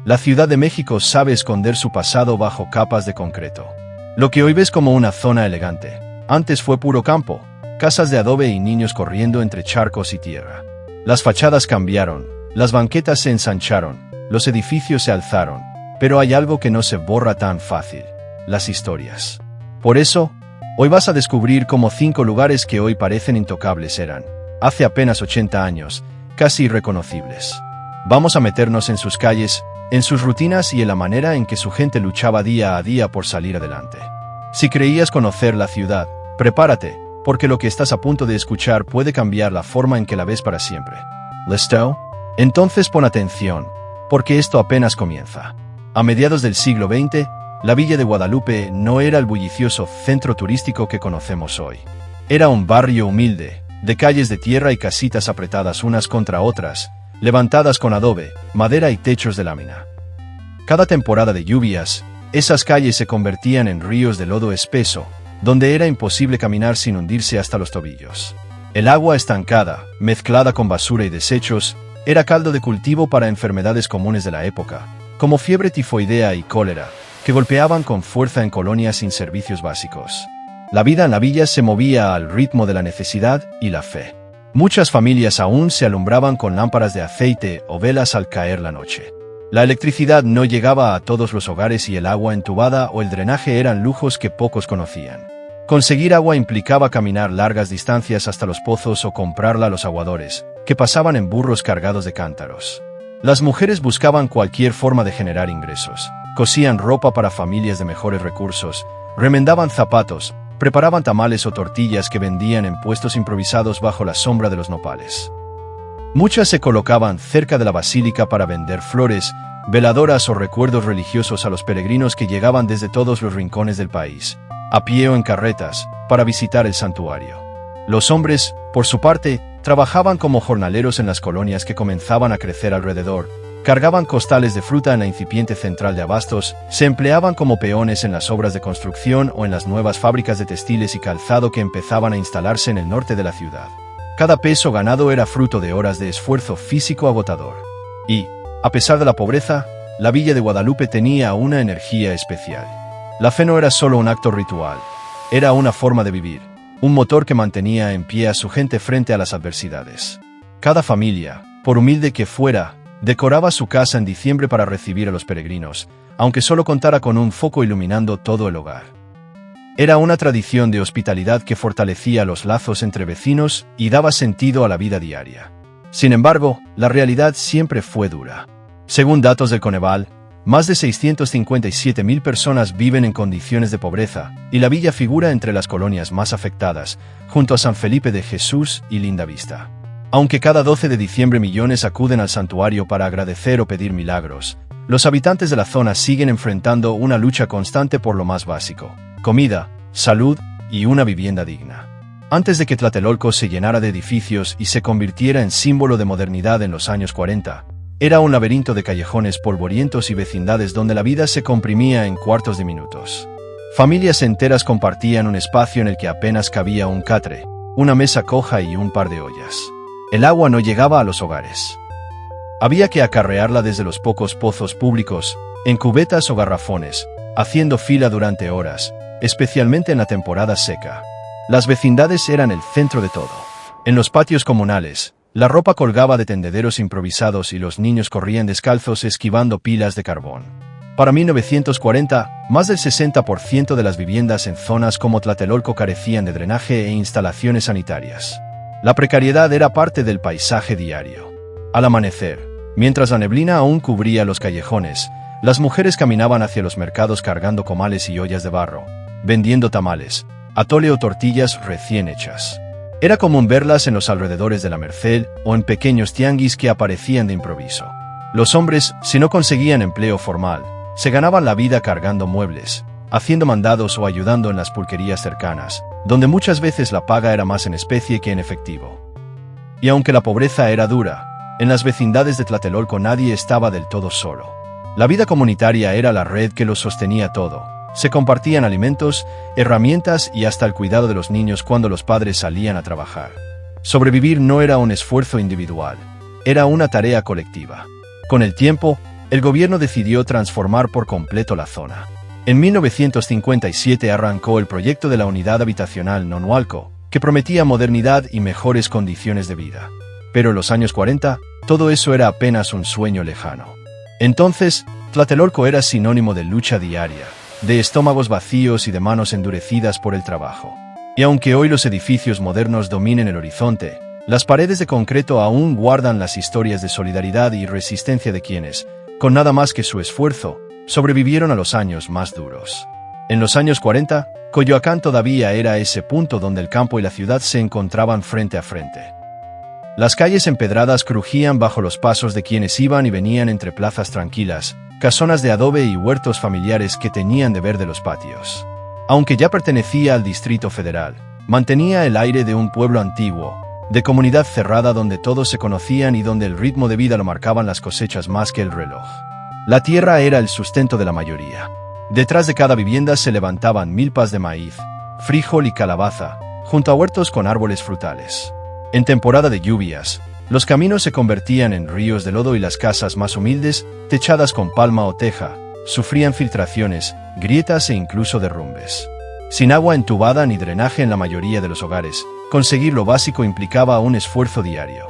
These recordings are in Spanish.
La Ciudad de México sabe esconder su pasado bajo capas de concreto. Lo que hoy ves como una zona elegante, antes fue puro campo, casas de adobe y niños corriendo entre charcos y tierra. Las fachadas cambiaron, las banquetas se ensancharon, los edificios se alzaron, pero hay algo que no se borra tan fácil: las historias. Por eso, hoy vas a descubrir cómo 5 lugares que hoy parecen intocables eran, hace apenas 80 años, casi irreconocibles. Vamos a meternos en sus calles, en sus rutinas y en la manera en que su gente luchaba día a día por salir adelante. Si creías conocer la ciudad, prepárate, porque lo que estás a punto de escuchar puede cambiar la forma en que la ves para siempre. ¿Listo? Entonces pon atención, porque esto apenas comienza. A mediados del siglo XX, la Villa de Guadalupe no era el bullicioso centro turístico que conocemos hoy. Era un barrio humilde, de calles de tierra y casitas apretadas unas contra otras, levantadas con adobe, madera y techos de lámina. Cada temporada de lluvias, esas calles se convertían en ríos de lodo espeso, donde era imposible caminar sin hundirse hasta los tobillos. El agua estancada, mezclada con basura y desechos, era caldo de cultivo para enfermedades comunes de la época, como fiebre tifoidea y cólera, que golpeaban con fuerza en colonias sin servicios básicos. La vida en la villa se movía al ritmo de la necesidad y la fe. Muchas familias aún se alumbraban con lámparas de aceite o velas al caer la noche. La electricidad no llegaba a todos los hogares y el agua entubada o el drenaje eran lujos que pocos conocían. Conseguir agua implicaba caminar largas distancias hasta los pozos o comprarla a los aguadores, que pasaban en burros cargados de cántaros. Las mujeres buscaban cualquier forma de generar ingresos. Cosían ropa para familias de mejores recursos, remendaban zapatos, preparaban tamales o tortillas que vendían en puestos improvisados bajo la sombra de los nopales. Muchas se colocaban cerca de la basílica para vender flores, veladoras o recuerdos religiosos a los peregrinos que llegaban desde todos los rincones del país, a pie o en carretas, para visitar el santuario. Los hombres, por su parte, trabajaban como jornaleros en las colonias que comenzaban a crecer alrededor, cargaban costales de fruta en la incipiente central de abastos, se empleaban como peones en las obras de construcción o en las nuevas fábricas de textiles y calzado que empezaban a instalarse en el norte de la ciudad. Cada peso ganado era fruto de horas de esfuerzo físico agotador. Y, a pesar de la pobreza, la Villa de Guadalupe tenía una energía especial. La fe no era solo un acto ritual, era una forma de vivir, un motor que mantenía en pie a su gente frente a las adversidades. Cada familia, por humilde que fuera, decoraba su casa en diciembre para recibir a los peregrinos, aunque solo contara con un foco iluminando todo el hogar. Era una tradición de hospitalidad que fortalecía los lazos entre vecinos y daba sentido a la vida diaria. Sin embargo, la realidad siempre fue dura. Según datos del Coneval, más de 657.000 personas viven en condiciones de pobreza, y la villa figura entre las colonias más afectadas, junto a San Felipe de Jesús y Linda Vista. Aunque cada 12 de diciembre millones acuden al santuario para agradecer o pedir milagros, los habitantes de la zona siguen enfrentando una lucha constante por lo más básico: comida, salud y una vivienda digna. Antes de que Tlatelolco se llenara de edificios y se convirtiera en símbolo de modernidad en los años 40, era un laberinto de callejones polvorientos y vecindades donde la vida se comprimía en cuartos de minutos. Familias enteras compartían un espacio en el que apenas cabía un catre, una mesa coja y un par de ollas. El agua no llegaba a los hogares. Había que acarrearla desde los pocos pozos públicos, en cubetas o garrafones, haciendo fila durante horas, especialmente en la temporada seca. Las vecindades eran el centro de todo. En los patios comunales, la ropa colgaba de tendederos improvisados y los niños corrían descalzos esquivando pilas de carbón. Para 1940, más del 60% de las viviendas en zonas como Tlatelolco carecían de drenaje e instalaciones sanitarias. La precariedad era parte del paisaje diario. Al amanecer, mientras la neblina aún cubría los callejones, las mujeres caminaban hacia los mercados cargando comales y ollas de barro, vendiendo tamales, atole o tortillas recién hechas. Era común verlas en los alrededores de la Merced o en pequeños tianguis que aparecían de improviso. Los hombres, si no conseguían empleo formal, se ganaban la vida cargando muebles, haciendo mandados o ayudando en las pulquerías cercanas, donde muchas veces la paga era más en especie que en efectivo. Y aunque la pobreza era dura, en las vecindades de Tlatelolco nadie estaba del todo solo. La vida comunitaria era la red que los sostenía todo. Se compartían alimentos, herramientas y hasta el cuidado de los niños cuando los padres salían a trabajar. Sobrevivir no era un esfuerzo individual, era una tarea colectiva. Con el tiempo, el gobierno decidió transformar por completo la zona. En 1957 arrancó el proyecto de la Unidad Habitacional Nonualco, que prometía modernidad y mejores condiciones de vida. Pero en los años 40, todo eso era apenas un sueño lejano. Entonces, Tlatelolco era sinónimo de lucha diaria, de estómagos vacíos y de manos endurecidas por el trabajo. Y aunque hoy los edificios modernos dominen el horizonte, las paredes de concreto aún guardan las historias de solidaridad y resistencia de quienes, con nada más que su esfuerzo, sobrevivieron a los años más duros. En los años 40, Coyoacán todavía era ese punto donde el campo y la ciudad se encontraban frente a frente. Las calles empedradas crujían bajo los pasos de quienes iban y venían entre plazas tranquilas, casonas de adobe y huertos familiares que teñían de verde los patios. Aunque ya pertenecía al Distrito Federal, mantenía el aire de un pueblo antiguo, de comunidad cerrada donde todos se conocían y donde el ritmo de vida lo marcaban las cosechas más que el reloj. La tierra era el sustento de la mayoría. Detrás de cada vivienda se levantaban milpas de maíz, frijol y calabaza, junto a huertos con árboles frutales. En temporada de lluvias, los caminos se convertían en ríos de lodo y las casas más humildes, techadas con palma o teja, sufrían filtraciones, grietas e incluso derrumbes. Sin agua entubada ni drenaje en la mayoría de los hogares, conseguir lo básico implicaba un esfuerzo diario.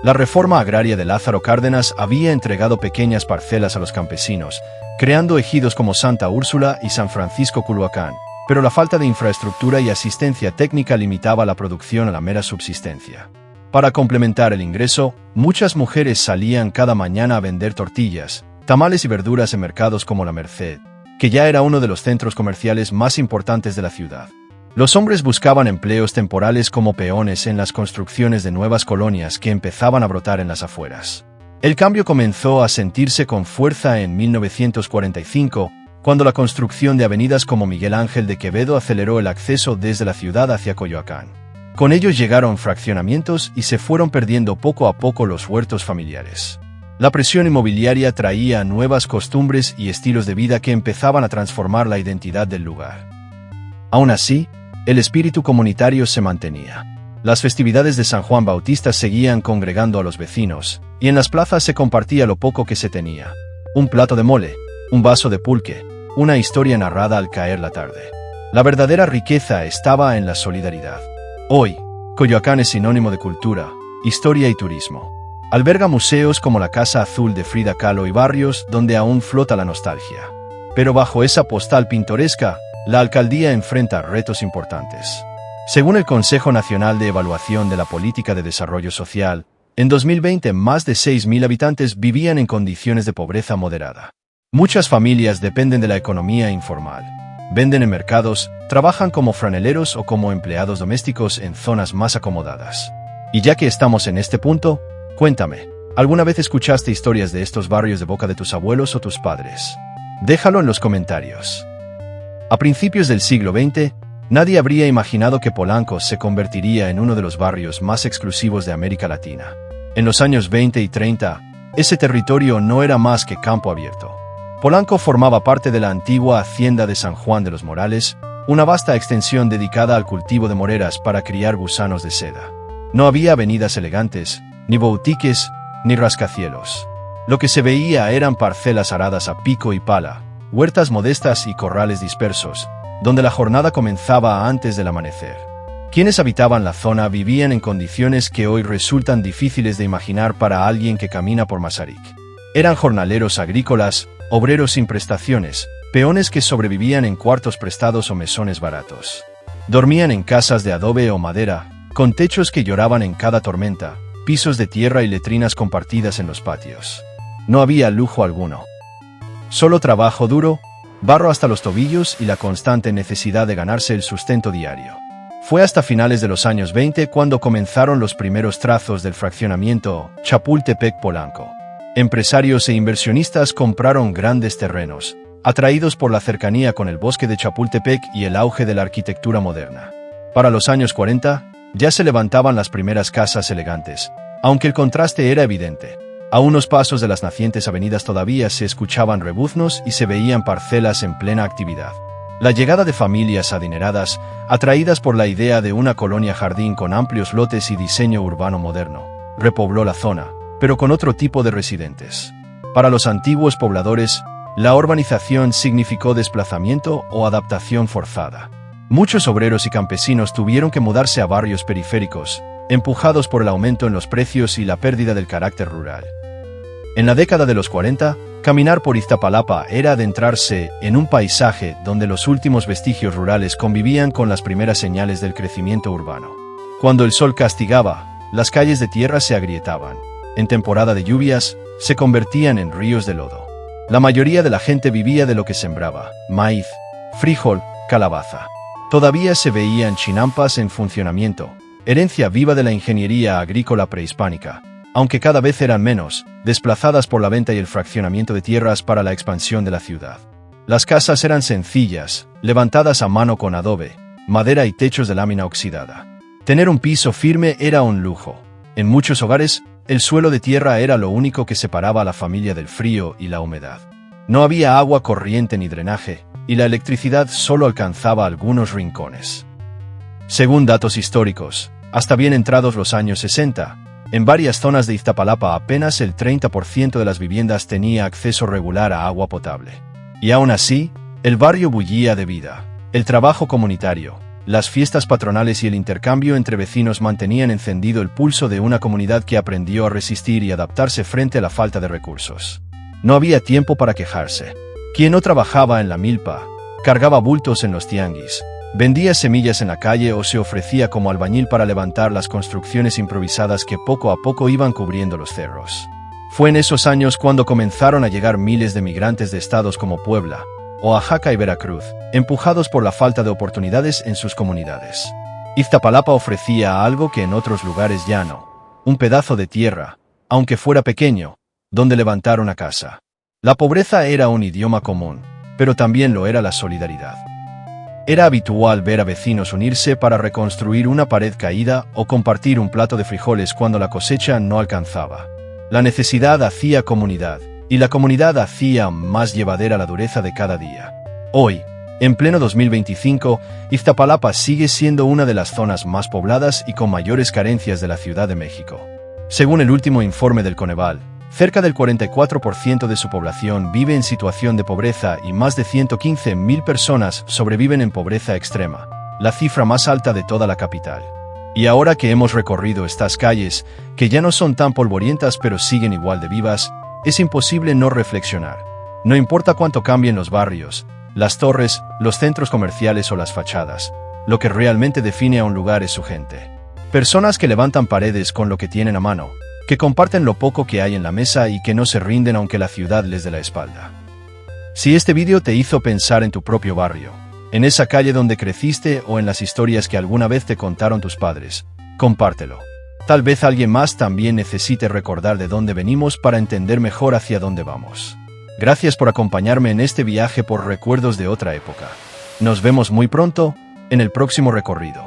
La reforma agraria de Lázaro Cárdenas había entregado pequeñas parcelas a los campesinos, creando ejidos como Santa Úrsula y San Francisco Culhuacán, pero la falta de infraestructura y asistencia técnica limitaba la producción a la mera subsistencia. Para complementar el ingreso, muchas mujeres salían cada mañana a vender tortillas, tamales y verduras en mercados como La Merced, que ya era uno de los centros comerciales más importantes de la ciudad. Los hombres buscaban empleos temporales como peones en las construcciones de nuevas colonias que empezaban a brotar en las afueras. El cambio comenzó a sentirse con fuerza en 1945, cuando la construcción de avenidas como Miguel Ángel de Quevedo aceleró el acceso desde la ciudad hacia Coyoacán. Con ellos llegaron fraccionamientos y se fueron perdiendo poco a poco los huertos familiares. La presión inmobiliaria traía nuevas costumbres y estilos de vida que empezaban a transformar la identidad del lugar. Aún así, el espíritu comunitario se mantenía. Las festividades de San Juan Bautista seguían congregando a los vecinos, y en las plazas se compartía lo poco que se tenía. Un plato de mole, un vaso de pulque, una historia narrada al caer la tarde. La verdadera riqueza estaba en la solidaridad. Hoy, Coyoacán es sinónimo de cultura, historia y turismo. Alberga museos como la Casa Azul de Frida Kahlo y barrios donde aún flota la nostalgia. Pero bajo esa postal pintoresca, la alcaldía enfrenta retos importantes. Según el Consejo Nacional de Evaluación de la Política de Desarrollo Social, en 2020 más de 6.000 habitantes vivían en condiciones de pobreza moderada. Muchas familias dependen de la economía informal. Venden en mercados, trabajan como franeleros o como empleados domésticos en zonas más acomodadas. Y ya que estamos en este punto, cuéntame, ¿alguna vez escuchaste historias de estos barrios de boca de tus abuelos o tus padres? Déjalo en los comentarios. A principios del siglo XX, nadie habría imaginado que Polanco se convertiría en uno de los barrios más exclusivos de América Latina. En los años 20 y 30, ese territorio no era más que campo abierto. Polanco formaba parte de la antigua hacienda de San Juan de los Morales, una vasta extensión dedicada al cultivo de moreras para criar gusanos de seda. No había avenidas elegantes, ni boutiques, ni rascacielos. Lo que se veía eran parcelas aradas a pico y pala, huertas modestas y corrales dispersos, donde la jornada comenzaba antes del amanecer. Quienes habitaban la zona vivían en condiciones que hoy resultan difíciles de imaginar para alguien que camina por Mazarik. Eran jornaleros agrícolas, obreros sin prestaciones, peones que sobrevivían en cuartos prestados o mesones baratos. Dormían en casas de adobe o madera, con techos que lloraban en cada tormenta, pisos de tierra y letrinas compartidas en los patios. No había lujo alguno. Solo trabajo duro, barro hasta los tobillos y la constante necesidad de ganarse el sustento diario. Fue hasta finales de los años 20 cuando comenzaron los primeros trazos del fraccionamiento Chapultepec-Polanco. Empresarios e inversionistas compraron grandes terrenos, atraídos por la cercanía con el bosque de Chapultepec y el auge de la arquitectura moderna. Para los años 40, ya se levantaban las primeras casas elegantes, aunque el contraste era evidente. A unos pasos de las nacientes avenidas todavía se escuchaban rebuznos y se veían parcelas en plena actividad. La llegada de familias adineradas, atraídas por la idea de una colonia jardín con amplios lotes y diseño urbano moderno, repobló la zona, pero con otro tipo de residentes. Para los antiguos pobladores, la urbanización significó desplazamiento o adaptación forzada. Muchos obreros y campesinos tuvieron que mudarse a barrios periféricos, empujados por el aumento en los precios y la pérdida del carácter rural. En la década de los 40, caminar por Iztapalapa era adentrarse en un paisaje donde los últimos vestigios rurales convivían con las primeras señales del crecimiento urbano. Cuando el sol castigaba, las calles de tierra se agrietaban. En temporada de lluvias, se convertían en ríos de lodo. La mayoría de la gente vivía de lo que sembraba: maíz, frijol, calabaza. Todavía se veían chinampas en funcionamiento, herencia viva de la ingeniería agrícola prehispánica, aunque cada vez eran menos, desplazadas por la venta y el fraccionamiento de tierras para la expansión de la ciudad. Las casas eran sencillas, levantadas a mano con adobe, madera y techos de lámina oxidada. Tener un piso firme era un lujo. En muchos hogares, el suelo de tierra era lo único que separaba a la familia del frío y la humedad. No había agua corriente ni drenaje, y la electricidad solo alcanzaba algunos rincones. Según datos históricos, hasta bien entrados los años 60, en varias zonas de Iztapalapa apenas el 30% de las viviendas tenía acceso regular a agua potable. Y aún así, el barrio bullía de vida. El trabajo comunitario, las fiestas patronales y el intercambio entre vecinos mantenían encendido el pulso de una comunidad que aprendió a resistir y adaptarse frente a la falta de recursos. No había tiempo para quejarse. Quien no trabajaba en la milpa, cargaba bultos en los tianguis, vendía semillas en la calle o se ofrecía como albañil para levantar las construcciones improvisadas que poco a poco iban cubriendo los cerros. Fue en esos años cuando comenzaron a llegar miles de migrantes de estados como Puebla, Oaxaca y Veracruz, empujados por la falta de oportunidades en sus comunidades. Iztapalapa ofrecía algo que en otros lugares ya no: un pedazo de tierra, aunque fuera pequeño, donde levantar una casa. La pobreza era un idioma común, pero también lo era la solidaridad. Era habitual ver a vecinos unirse para reconstruir una pared caída o compartir un plato de frijoles cuando la cosecha no alcanzaba. La necesidad hacía comunidad, y la comunidad hacía más llevadera la dureza de cada día. Hoy, en pleno 2025, Iztapalapa sigue siendo una de las zonas más pobladas y con mayores carencias de la Ciudad de México. Según el último informe del Coneval, cerca del 44% de su población vive en situación de pobreza y más de 115,000 personas sobreviven en pobreza extrema, la cifra más alta de toda la capital. Y ahora que hemos recorrido estas calles, que ya no son tan polvorientas pero siguen igual de vivas, es imposible no reflexionar. No importa cuánto cambien los barrios, las torres, los centros comerciales o las fachadas, lo que realmente define a un lugar es su gente. Personas que levantan paredes con lo que tienen a mano, que comparten lo poco que hay en la mesa y que no se rinden aunque la ciudad les dé la espalda. Si este vídeo te hizo pensar en tu propio barrio, en esa calle donde creciste o en las historias que alguna vez te contaron tus padres, compártelo. Tal vez alguien más también necesite recordar de dónde venimos para entender mejor hacia dónde vamos. Gracias por acompañarme en este viaje por recuerdos de otra época. Nos vemos muy pronto, en el próximo recorrido.